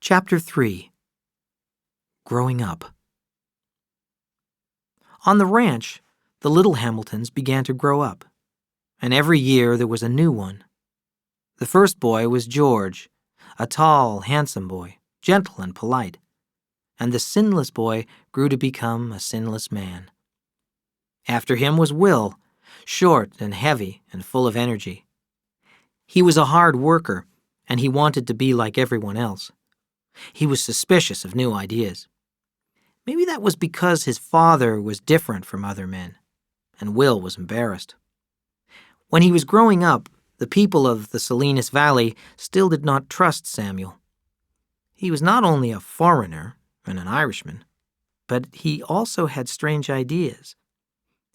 Chapter 3. Growing Up. On the ranch, the little Hamiltons began to grow up, and every year there was a new one. The first boy was George, a tall, handsome boy, gentle and polite, and the sinless boy grew to become a sinless man. After him was Will, short and heavy and full of energy. He was a hard worker, and he wanted to be like everyone else. He was suspicious of new ideas. Maybe that was because his father was different from other men, and Will was embarrassed. When he was growing up, the people of the Salinas Valley still did not trust Samuel. He was not only a foreigner and an Irishman, but he also had strange ideas.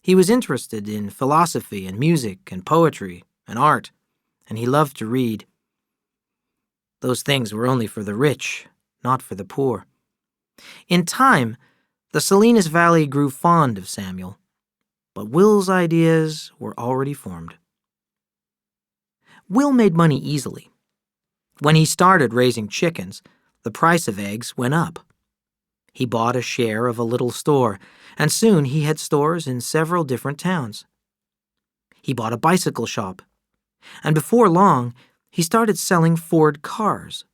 He was interested in philosophy and music and poetry and art, and he loved to read. Those things were only for the rich, not for the poor. In time, the Salinas Valley grew fond of Samuel, but Will's ideas were already formed. Will made money easily. When he started raising chickens, the price of eggs went up. He bought a share of a little store, and soon he had stores in several different towns. He bought a bicycle shop, and before long, he started selling Ford cars.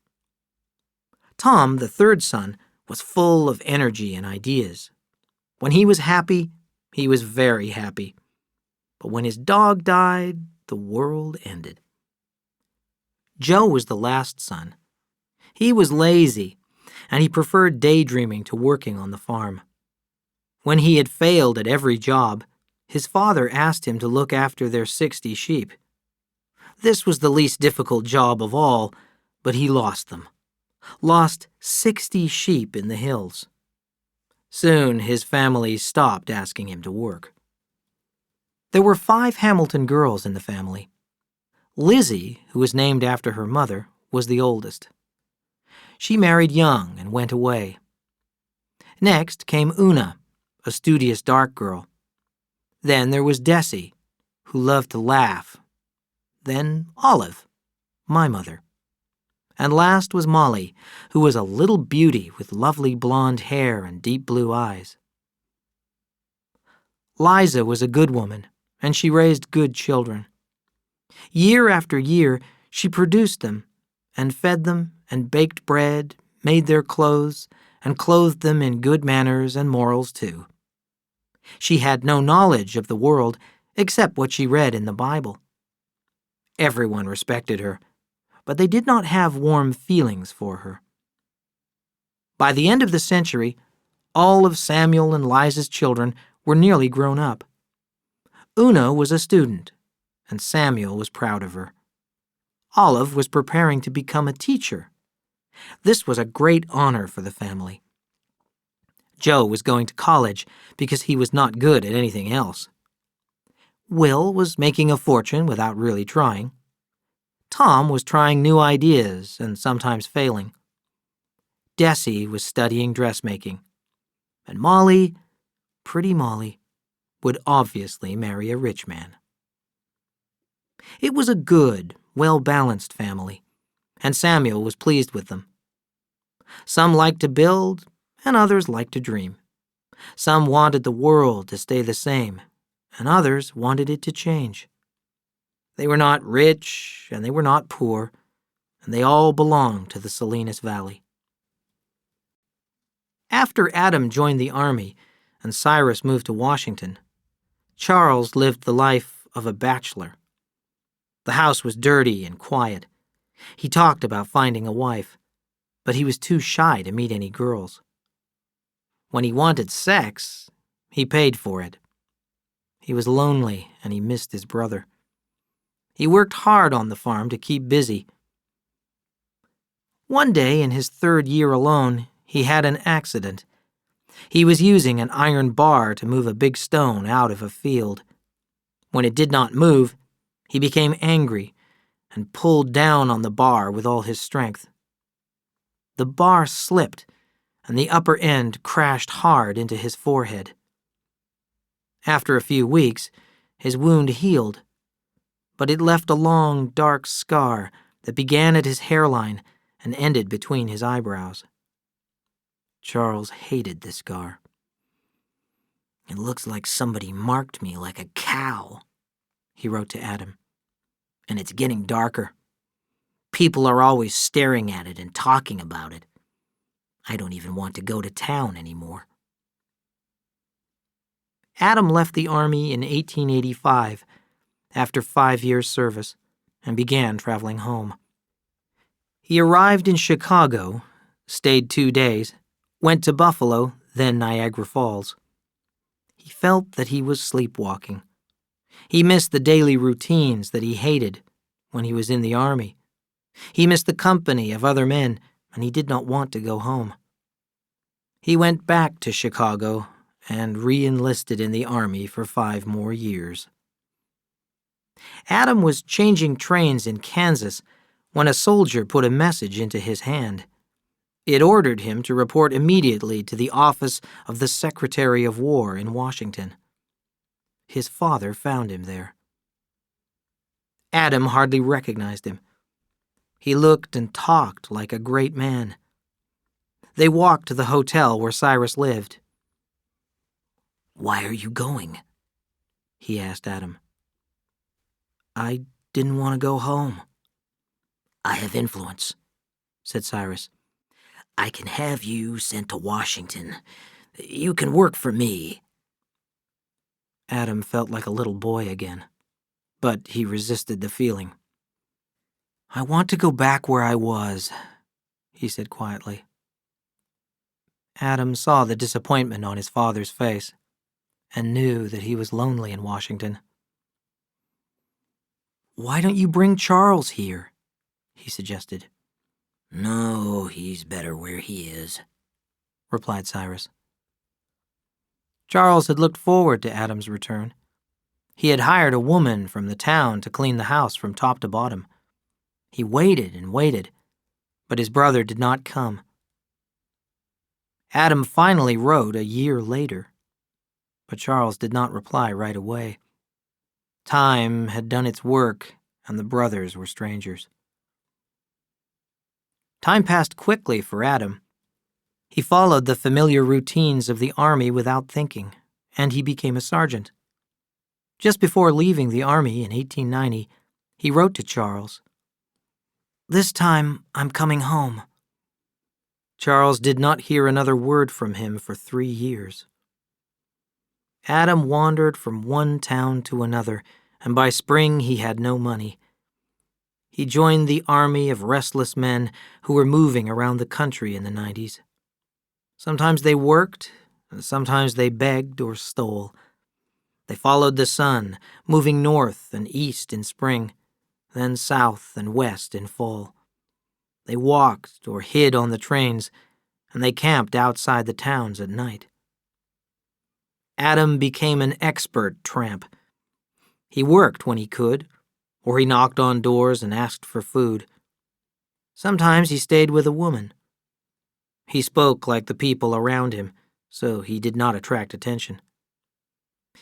Tom, the third son, was full of energy and ideas. When he was happy, he was very happy. But when his dog died, the world ended. Joe was the last son. He was lazy, and he preferred daydreaming to working on the farm. When he had failed at every job, his father asked him to look after their 60 sheep. This was the least difficult job of all, but he lost them. Lost 60 sheep in the hills. Soon his family stopped asking him to work. There were 5 Hamilton girls in the family. Lizzie, who was named after her mother, was the oldest. She married young and went away. Next came Una, a studious dark girl. Then there was Desi, who loved to laugh. Then Olive, my mother. And last was Molly, who was a little beauty with lovely blonde hair and deep blue eyes. Liza was a good woman, and she raised good children. Year after year, she produced them, and fed them, and baked bread, made their clothes, and clothed them in good manners and morals too. She had no knowledge of the world except what she read in the Bible. Everyone respected her, but they did not have warm feelings for her. By the end of the century, all of Samuel and Liza's children were nearly grown up. Una was a student, and Samuel was proud of her. Olive was preparing to become a teacher. This was a great honor for the family. Joe was going to college because he was not good at anything else. Will was making a fortune without really trying. Tom was trying new ideas and sometimes failing. Desi was studying dressmaking. And Molly, pretty Molly, would obviously marry a rich man. It was a good, well-balanced family, and Samuel was pleased with them. Some liked to build, and others liked to dream. Some wanted the world to stay the same, and others wanted it to change. They were not rich, and they were not poor, and they all belonged to the Salinas Valley. After Adam joined the army and Cyrus moved to Washington, Charles lived the life of a bachelor. The house was dirty and quiet. He talked about finding a wife, but he was too shy to meet any girls. When he wanted sex, he paid for it. He was lonely and he missed his brother. He worked hard on the farm to keep busy. One day in his 3rd year alone, he had an accident. He was using an iron bar to move a big stone out of a field. When it did not move, he became angry and pulled down on the bar with all his strength. The bar slipped, and the upper end crashed hard into his forehead. After a few weeks, his wound healed, but it left a long, dark scar that began at his hairline and ended between his eyebrows. Charles hated the scar. "It looks like somebody marked me like a cow," he wrote to Adam. "And it's getting darker. People are always staring at it and talking about it. I don't even want to go to town anymore." Adam left the Army in 1885 after 5 years' service and began traveling home. He arrived in Chicago, stayed 2 days, went to Buffalo, then Niagara Falls. He felt that he was sleepwalking. He missed the daily routines that he hated when he was in the Army. He missed the company of other men, and he did not want to go home. He went back to Chicago and re-enlisted in the Army for 5 more years. Adam was changing trains in Kansas when a soldier put a message into his hand. It ordered him to report immediately to the office of the Secretary of War in Washington. His father found him there. Adam hardly recognized him. He looked and talked like a great man. They walked to the hotel where Cyrus lived. "Why are you going?" he asked Adam. "I didn't want to go home." "I have influence," said Cyrus. "I can have you sent to Washington. You can work for me." Adam felt like a little boy again, but he resisted the feeling. "I want to go back where I was," he said quietly. Adam saw the disappointment on his father's face and knew that he was lonely in Washington. "Why don't you bring Charles here?" he suggested. "No, he's better where he is," replied Cyrus. Charles had looked forward to Adam's return. He had hired a woman from the town to clean the house from top to bottom. He waited and waited, but his brother did not come. Adam finally wrote a year later, but Charles did not reply right away. Time had done its work, and the brothers were strangers. Time passed quickly for Adam. He followed the familiar routines of the Army without thinking, and he became a sergeant. Just before leaving the Army in 1890, he wrote to Charles, "This time I'm coming home." Charles did not hear another word from him for 3 years. Adam wandered from one town to another, and by spring he had no money. He joined the army of restless men who were moving around the country in the 90s. Sometimes they worked, and sometimes they begged or stole. They followed the sun, moving north and east in spring, then south and west in fall. They walked or hid on the trains, and they camped outside the towns at night. Adam became an expert tramp. He worked when he could, or he knocked on doors and asked for food. Sometimes he stayed with a woman. He spoke like the people around him, so he did not attract attention.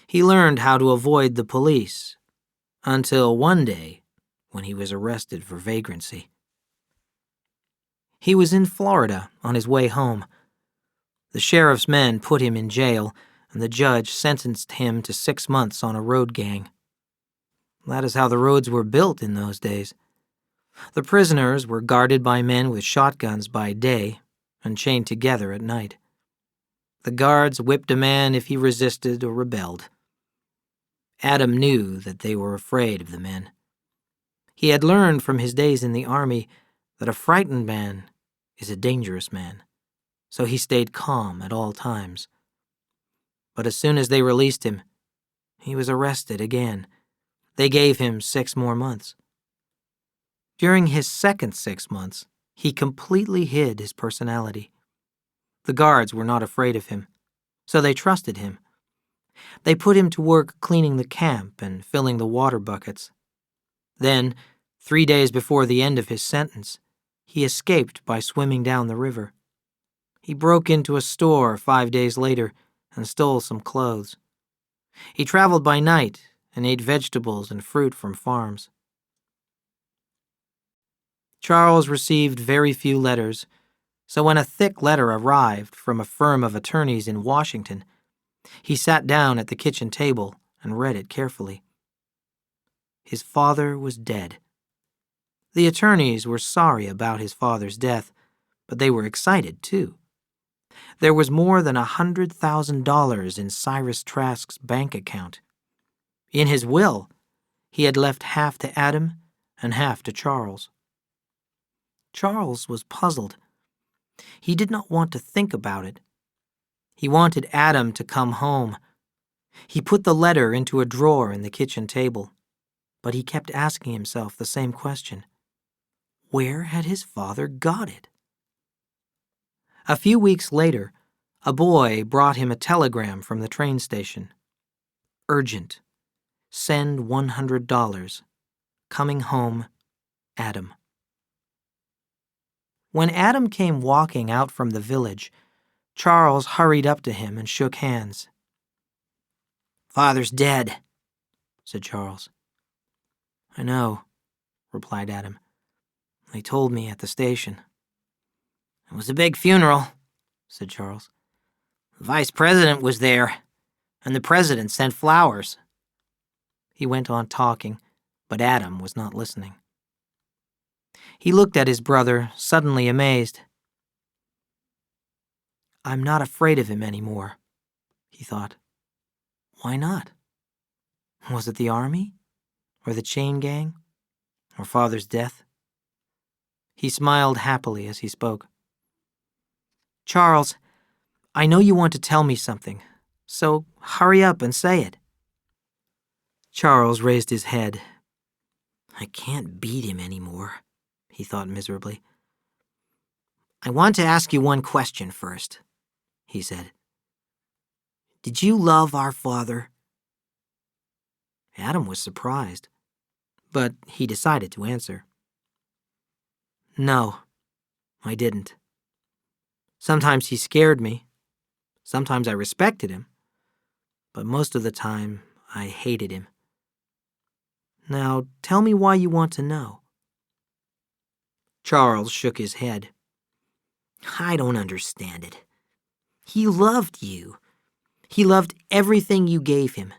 He learned how to avoid the police, until one day when he was arrested for vagrancy. He was in Florida on his way home. The sheriff's men put him in jail, and the judge sentenced him to 6 months on a road gang. That is how the roads were built in those days. The prisoners were guarded by men with shotguns by day and chained together at night. The guards whipped a man if he resisted or rebelled. Adam knew that they were afraid of the men. He had learned from his days in the Army that a frightened man is a dangerous man, so he stayed calm at all times. But as soon as they released him, he was arrested again. They gave him 6 more months. During his second 6 months, he completely hid his personality. The guards were not afraid of him, so they trusted him. They put him to work cleaning the camp and filling the water buckets. Then, 3 days before the end of his sentence, he escaped by swimming down the river. He broke into a store 5 days later and stole some clothes. He traveled by night and ate vegetables and fruit from farms. Charles received very few letters, so when a thick letter arrived from a firm of attorneys in Washington, he sat down at the kitchen table and read it carefully. His father was dead. The attorneys were sorry about his father's death, but they were excited, too. There was more than $100,000 in Cyrus Trask's bank account. In his will, he had left half to Adam and half to Charles. Charles was puzzled. He did not want to think about it. He wanted Adam to come home. He put the letter into a drawer in the kitchen table, but he kept asking himself the same question. Where had his father got it? A few weeks later, a boy brought him a telegram from the train station. Urgent. Send $100. Coming home, Adam. When Adam came walking out from the village, Charles hurried up to him and shook hands. "Father's dead," said Charles. "I know," replied Adam. "They told me at the station." "It was a big funeral," said Charles. "The vice president was there, and the president sent flowers." He went on talking, but Adam was not listening. He looked at his brother, suddenly amazed. "I'm not afraid of him anymore," he thought. Why not? Was it the army? Or the chain gang? Or father's death? He smiled happily as he spoke. "Charles, I know you want to tell me something, so hurry up and say it." Charles raised his head. "I can't beat him anymore," he thought miserably. "I want to ask you one question first," he said. "Did you love our father?" Adam was surprised, but he decided to answer. "No, I didn't. Sometimes he scared me. Sometimes I respected him. But most of the time, I hated him. Now, tell me why you want to know." Charles shook his head. "I don't understand it. He loved you. He loved everything you gave him.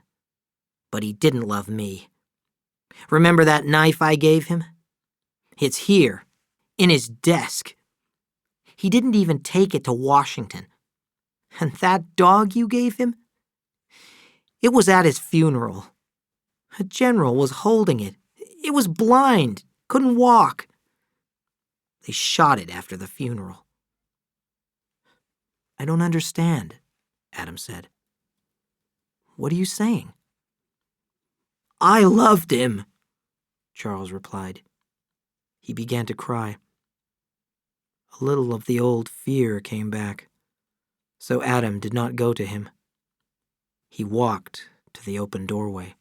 But he didn't love me. Remember that knife I gave him? It's here, in his desk. He didn't even take it to Washington. And that dog you gave him? It was at his funeral. A general was holding it. It was blind, couldn't walk. They shot it after the funeral." "I don't understand," Adam said. "What are you saying?" "I loved him," Charles replied. He began to cry. A little of the old fear came back, so Adam did not go to him. He walked to the open doorway.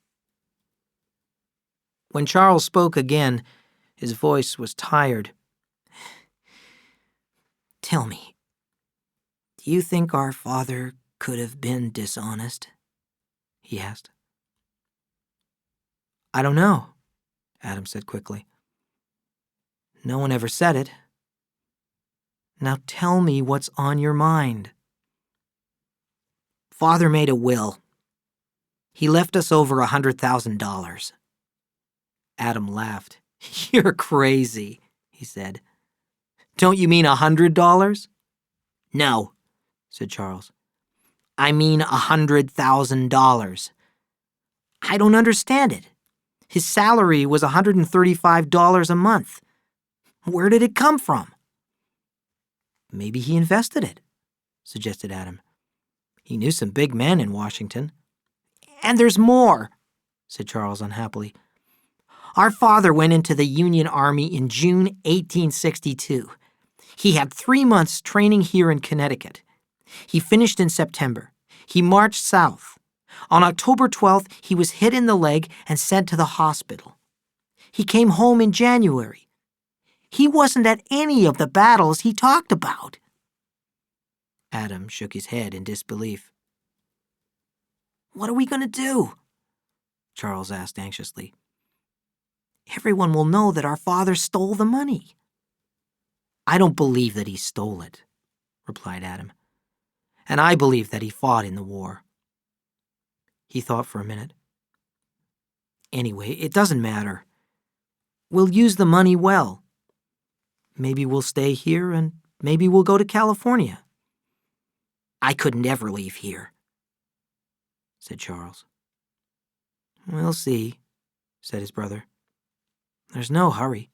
When Charles spoke again, his voice was tired. "Tell me, do you think our father could have been dishonest?" he asked. "I don't know," Adam said quickly. "No one ever said it. Now tell me what's on your mind." "Father made a will. He left us over $100,000. Adam laughed. "You're crazy," he said. "Don't you mean $100? "No," said Charles. "I mean $100,000. I don't understand it. His salary was $135 a month. Where did it come from?" "Maybe he invested it," suggested Adam. "He knew some big men in Washington." "And there's more," said Charles unhappily. "Our father went into the Union Army in June 1862. He had 3 months training here in Connecticut. He finished in September. He marched south. On October 12th, he was hit in the leg and sent to the hospital. He came home in January. He wasn't at any of the battles he talked about." Adam shook his head in disbelief. "What are we going to do?" Charles asked anxiously. "Everyone will know that our father stole the money." I don't believe that he stole it, replied Adam. And I believe that he fought in the war. He thought for a minute. Anyway, it doesn't matter. We'll use the money well. Maybe we'll stay here, and maybe we'll go to California. I couldn't ever leave here, said Charles. We'll see, said his brother. There's no hurry.